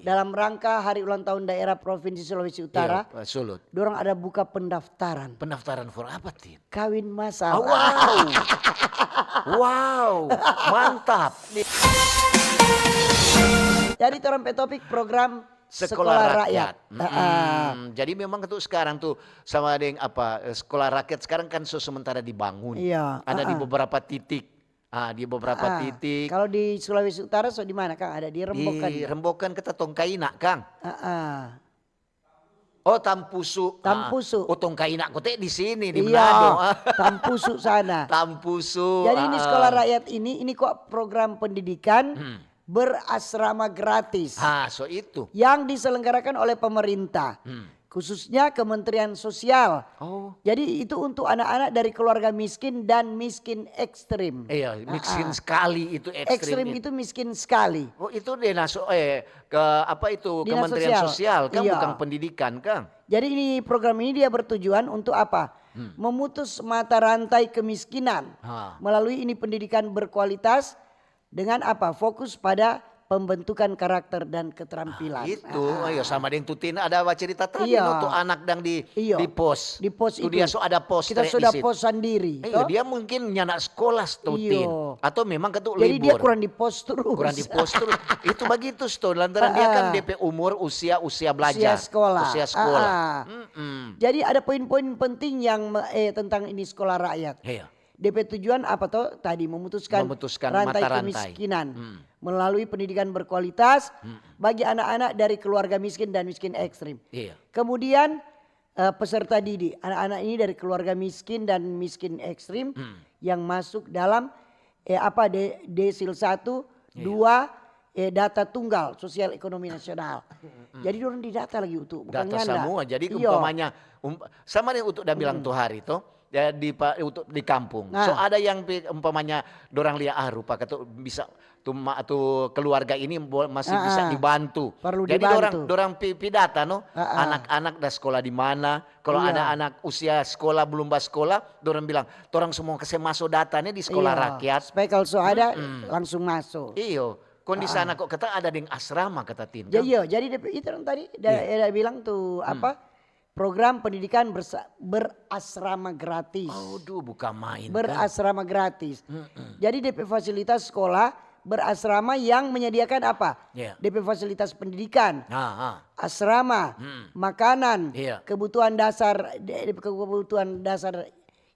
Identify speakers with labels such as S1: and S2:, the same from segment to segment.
S1: dalam rangka hari ulang tahun daerah Provinsi Sulawesi Utara,
S2: Iya, Sulut.
S1: dorang ada buka pendaftaran
S2: Pendaftaran for apa, Tin?
S1: kawin
S2: Ah,
S1: masal.
S2: wow. Wow, mantap.
S1: Jadi orang topik program
S2: Sekolah rakyat.
S1: Ah,
S2: Jadi memang itu sekarang tuh sama dengan sekolah rakyat sekarang kan sementara dibangun.
S1: iya.
S2: Ada di beberapa titik. Di beberapa titik.
S1: Kalau di Sulawesi Utara so di mana Kang? Ada di Rembokan.
S2: Di Rembokan kita Tongkaina, Kang.
S1: Ah.
S2: Oh, Tampusu.
S1: Tampusu.
S2: Oh, Tongkaina kote di sini di
S1: Iya,
S2: Manado.
S1: Tampusu sana.
S2: Tampusu.
S1: Jadi ini sekolah rakyat ini kok program pendidikan berasrama gratis
S2: So itu.
S1: yang diselenggarakan oleh pemerintah, khususnya Kementerian Sosial.
S2: Oh.
S1: Jadi itu untuk anak-anak dari keluarga miskin dan miskin ekstrim.
S2: Iya, miskin sekali itu
S1: Ekstrim itu miskin sekali.
S2: Oh, itu dinas
S1: Dinas
S2: Kementerian Sosial kan
S1: Iya.
S2: bukan pendidikan, Kang.
S1: Jadi ini program ini dia bertujuan untuk apa? Memutus mata rantai kemiskinan melalui ini pendidikan berkualitas dengan apa? Fokus pada pembentukan karakter dan keterampilan.
S2: Itu, ayo sama dengan Tutin ada cerita tadi
S1: Iya.
S2: no, tuh anak dan di pos.
S1: Di pos
S2: Tuh
S1: itu.
S2: dia ada pos.
S1: Kita sudah pos sendiri.
S2: Iya, dia mungkin nyanak sekolah Tutin.
S1: Iyo.
S2: Atau memang ketuk
S1: Jadi
S2: libur.
S1: dia kurang di pos terus.
S2: Kurang di pos terus. Itu begitu tuh. Lantaran dia kan DP umur usia belajar.
S1: Usia sekolah. Jadi ada poin-poin penting yang tentang ini sekolah rakyat.
S2: Iya.
S1: DP tujuan apa toh? Tadi memutuskan rantai
S2: mata
S1: kemiskinan melalui pendidikan berkualitas bagi anak-anak dari keluarga miskin dan miskin ekstrim.
S2: Iya.
S1: Kemudian peserta didik, anak-anak ini dari keluarga miskin dan miskin ekstrim yang masuk dalam Desil 1, 2 data tunggal sosial ekonomi nasional. Jadi orang didata lagi untuk bukan
S2: Data
S1: nganda.
S2: semua. Jadi
S1: Iya.
S2: umpamanya sama dengan untuk udah bilang tuh hari tuh ya untuk di kampung. So ada yang umpamanya dorang lihat rupa kata bisa tuh keluarga ini masih bisa dibantu.
S1: Perlu
S2: Jadi
S1: dibantu.
S2: dorang pidata no anak-anak dah sekolah di mana. Kalau ada anak usia sekolah belum sekolah, dorang bilang dorang semua masuk datanya di sekolah rakyat.
S1: Supaya kalau so ada langsung masuk.
S2: Iyo. Di sana kok kata ada dengan asrama kata Tin.
S1: Iya, jadi itu yang tadi dia bilang tuh program pendidikan berasrama gratis.
S2: Aduh, bukan main.
S1: Berasrama gratis. Jadi DP fasilitas sekolah berasrama yang menyediakan apa? DP fasilitas pendidikan, asrama, makanan, kebutuhan kebutuhan dasar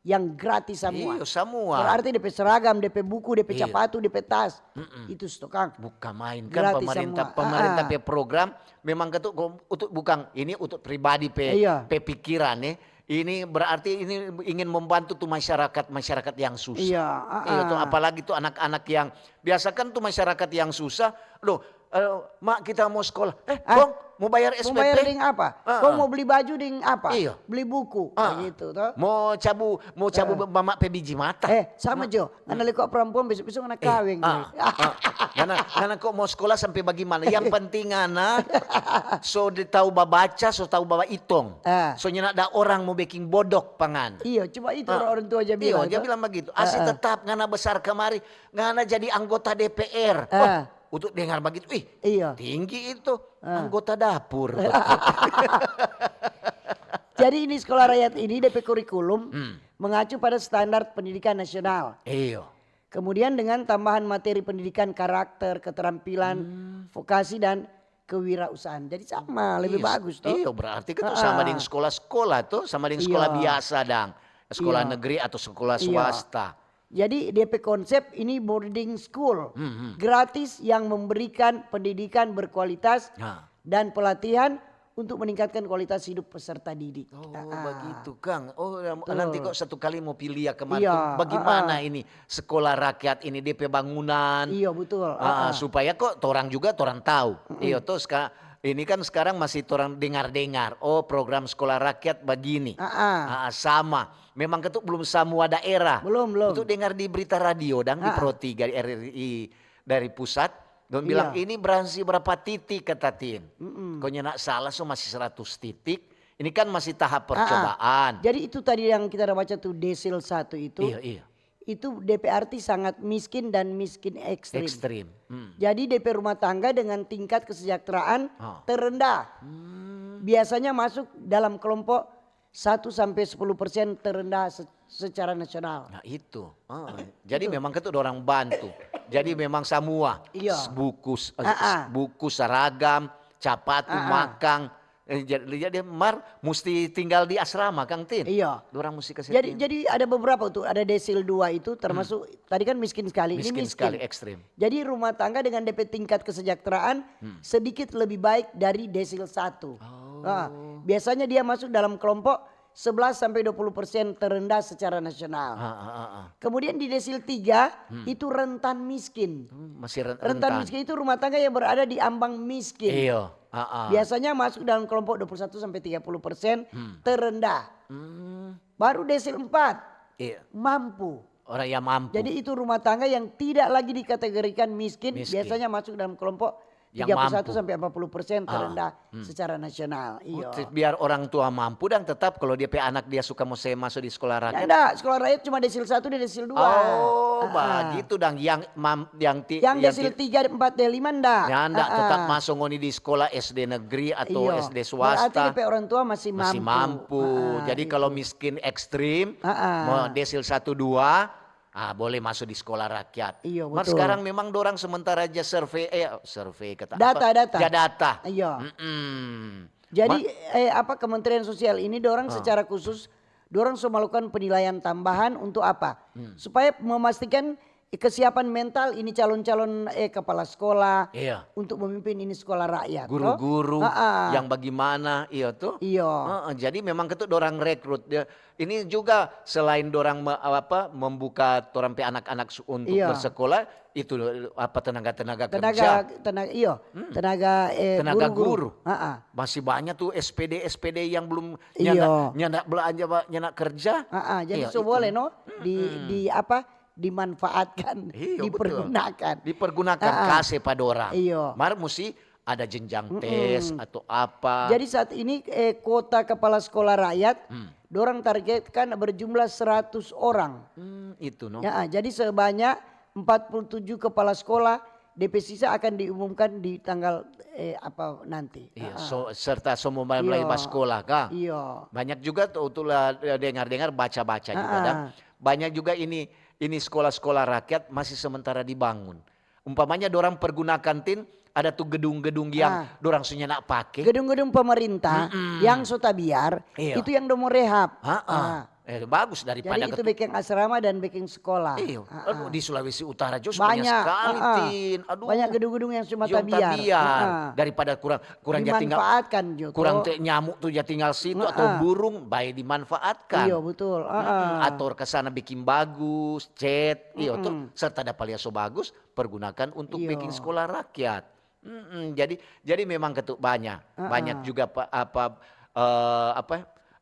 S1: yang gratis semua.
S2: Iya, semua.
S1: Berarti DP seragam, DP buku, DP sepatu, DP tas. Itu Kang.
S2: Bukan main kan pemerintah program memang untuk bukan ini untuk pribadi pikiran nih. Ini berarti ini ingin membantu tuh masyarakat yang susah. Iya tuh apalagi tuh anak-anak yang biasa kan tuh masyarakat yang susah. Loh, mak kita mau sekolah. Bong mau bayar SPP?
S1: Mau bayar ding apa? Kau mau beli baju ding apa?
S2: Iya.
S1: Beli buku gitu toh.
S2: Mau cabu mamak biji mata.
S1: Sama Jo. Anak kok perempuan besok-besok anak kawin.
S2: Karena kok mau sekolah sampai bagaimana? Yang penting anak so tahu baca, so tahu bawa hitung. So nyenak ada orang mau bikin bodok pangan.
S1: Iya, coba itu orang tua aja bilang.
S2: Iya, dia bilang begitu. Asih tetap ngana besar kemari, ngana jadi anggota DPR. Untuk dengar begitu, tinggi itu anggota dapur.
S1: Jadi ini sekolah rakyat ini DP kurikulum mengacu pada standar pendidikan nasional.
S2: Iya.
S1: Kemudian dengan tambahan materi pendidikan karakter, keterampilan, vokasi dan kewirausahaan. Jadi sama, lebih bagus toh.
S2: Iya, berarti kan sama dengan sekolah-sekolah tuh, sama dengan sekolah biasa dang. Sekolah negeri atau sekolah swasta.
S1: Jadi DP konsep ini boarding school gratis yang memberikan pendidikan berkualitas dan pelatihan untuk meningkatkan kualitas hidup peserta didik.
S2: Oh begitu Kang. Oh nanti kok satu kali mau pilih ya kemarin. Bagaimana ini sekolah rakyat ini DP bangunan.
S1: Iya betul.
S2: Supaya kok orang juga orang tahu. Iya tuh ini kan sekarang masih orang dengar-dengar. Oh program sekolah rakyat begini. Sama. Memang ketuk belum semua daerah.
S1: Belum.
S2: Untuk dengar di berita radio dan di Pro 3 di RRI dari pusat. Don bilang ini berhasil berapa titik kata Tin. Kau nyenak salah so masih 100 titik. Ini kan masih tahap percobaan.
S1: Jadi itu tadi yang kita baca tuh Desil 1 itu.
S2: Iya.
S1: itu DP arti sangat miskin dan miskin ekstrim.
S2: Ekstrim.
S1: Jadi DP rumah tangga dengan tingkat kesejahteraan terendah. Biasanya masuk dalam kelompok 1-10% terendah secara nasional.
S2: Nah itu. Jadi memang itu orang bantu. Jadi memang semua
S1: Iya.
S2: buku seragam, capatu, makang. Jadi mesti tinggal di asrama Kang Tin.
S1: Iya.
S2: Dorang mesti kasih.
S1: Jadi ada beberapa tuh, ada desil 2 itu termasuk tadi kan miskin sekali, ini
S2: Miskin
S1: miskin
S2: sekali, ekstrim.
S1: Jadi rumah tangga dengan DP tingkat kesejahteraan sedikit lebih baik dari desil 1. Nah, biasanya dia masuk dalam kelompok 11-20% terendah secara nasional. Kemudian di desil 3 itu rentan miskin.
S2: Masih
S1: Rentan miskin itu rumah tangga yang berada di ambang miskin.
S2: Iya.
S1: Biasanya masuk dalam kelompok 21-30% terendah. Baru desil 4
S2: Iya.
S1: mampu.
S2: Orang yang mampu.
S1: Jadi itu rumah tangga yang tidak lagi dikategorikan miskin. Biasanya masuk dalam kelompok
S2: yang
S1: 31-40% terendah secara nasional. Iya.
S2: Biar orang tua mampu dan tetap kalau dia anak dia suka mau masuk di sekolah rakyat.
S1: Enggak, sekolah rakyat cuma desil 1 dan desil 2.
S2: Oh, begitu dang yang
S1: desil 3, 4, dan 5 enggak.
S2: Ya enggak tetap masuk ngoni di sekolah SD negeri atau SD swasta.
S1: Berarti DP orang tua masih mampu.
S2: Jadi kalau miskin ekstrim, mau desil 1 2 boleh masuk di sekolah rakyat.
S1: Iya,
S2: Mas
S1: betul.
S2: sekarang memang dorang sementara aja survei kata
S1: Data.
S2: Ya data.
S1: Iya. Jadi Kementerian Sosial ini dorang secara khusus dorang melakukan penilaian tambahan untuk apa? Supaya memastikan kesiapan mental ini calon-calon kepala sekolah untuk memimpin ini sekolah rakyat.
S2: Guru-guru yang bagaimana tuh.
S1: Iya.
S2: Jadi memang itu dorang rekrut. Ini juga selain dorang membuka torang pe anak-anak untuk bersekolah itu tenaga kerja. Tenaga guru. Masih banyak tuh SPD yang belum nyandak belanja nyandak kerja.
S1: Jadi boleh dimanfaatkan,
S2: dipergunakan kasih pada orang. Mar mesti ada jenjang tes atau apa.
S1: Jadi saat ini kuota kepala sekolah rakyat dorang targetkan berjumlah 100 orang.
S2: Itu
S1: Jadi sebanyak 47 kepala sekolah DP sisa akan diumumkan di tanggal nanti.
S2: Serta semua mulai sekolah kah?
S1: Iya.
S2: Banyak juga tuh dengar-dengar baca-baca juga dah. Banyak juga ini sekolah-sekolah rakyat masih sementara dibangun. Umpamanya dorang pergunakan ada tuh gedung-gedung yang dorang sunya nak pakai.
S1: Gedung-gedung pemerintah yang sotabiar itu yang mau rehab.
S2: Bagus daripada
S1: jadi itu bikin asrama dan bikin sekolah.
S2: Di Sulawesi Utara juga banyak sekali
S1: banyak gedung-gedung yang cuma tabiar.
S2: Daripada kurang
S1: dimanfaatkan
S2: kurang nyamuk tuh tinggal situ atau burung baik dimanfaatkan.
S1: Iya betul.
S2: Atau kesana bikin bagus, cat, tuh serta dapat liaso bagus pergunakan untuk bikin sekolah rakyat. Jadi memang ketuk banyak juga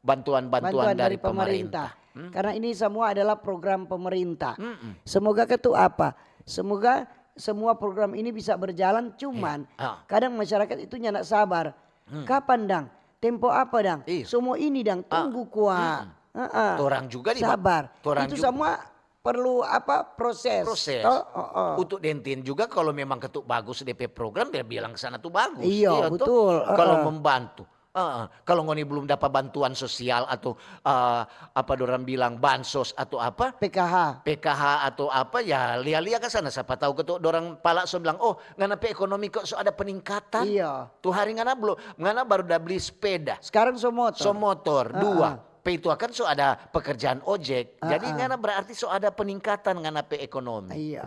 S2: bantuan dari pemerintah.
S1: Karena ini semua adalah program pemerintah. Semoga semoga semua program ini bisa berjalan, cuman kadang masyarakat itu nyak sabar. Kapan dang? Tempo apa dang? Semua ini dang, tunggu kuat.
S2: Orang juga
S1: sabar. Itu juga semua perlu proses.
S2: Untuk dentin juga kalau memang ketuk bagus DP program dia bilang ke sana tuh bagus.
S1: Iya betul.
S2: Kalau membantu. Kalau ngoni belum dapat bantuan sosial atau dorang bilang bansos atau apa PKH atau apa ya lihat ke sana siapa tahu ketuk dorang palak so bilang ngana pe ekonomi kok so ada peningkatan.
S1: Iya.
S2: Tuh hari ngana baru udah beli sepeda.
S1: Sekarang so motor.
S2: 2. Pe itu akan so ada pekerjaan ojek. Jadi ngana berarti so ada peningkatan ngana pe ekonomi.
S1: Iya.